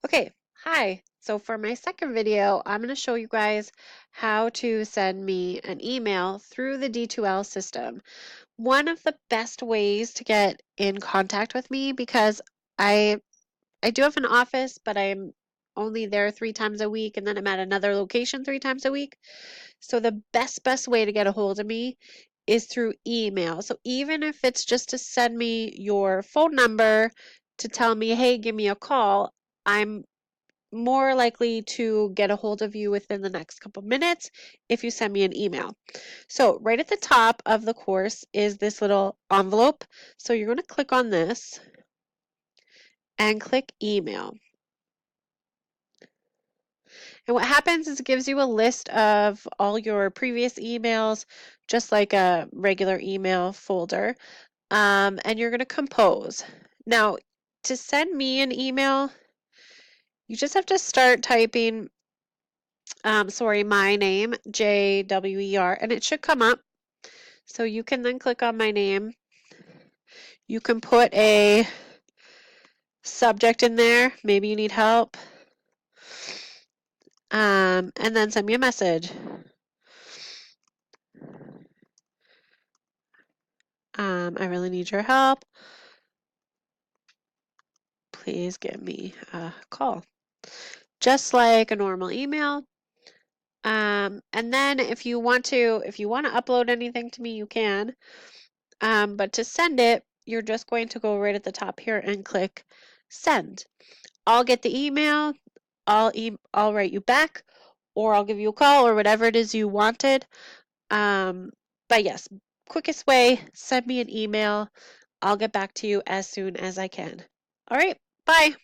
Okay, hi. So for my second video, I'm going to show you guys how to send me an email through the D2L system. One of the best ways to get in contact with me because I I do have an office, but I'm only there 3 times a week and then I'm at another location 3 times a week. So the best way to get a hold of me is through email. So even if it's just to send me your phone number to tell me, hey, give me a call, I'm more likely to get a hold of you within the next couple minutes if you send me an email. So right at the top of the course is this little envelope. So you're going to click on this and click email. And what happens is it gives you a list of all your previous emails, just like a regular email folder. And you're going to compose. Now, to send me an email, you just have to start typing my name, JWER, and it should come up. So you can then click on my name. You can put a subject in there. Maybe you need help. And then send me a message. I really need your help. Please give me a call. Just like a normal email. And then if you want to upload anything to me, you can. But to send it, you're just going to go right at the top here and click send. I'll get the email, I'll write you back, or I'll give you a call or whatever it is you wanted. But yes, quickest way, send me an email. I'll get back to you as soon as I can. All right, bye.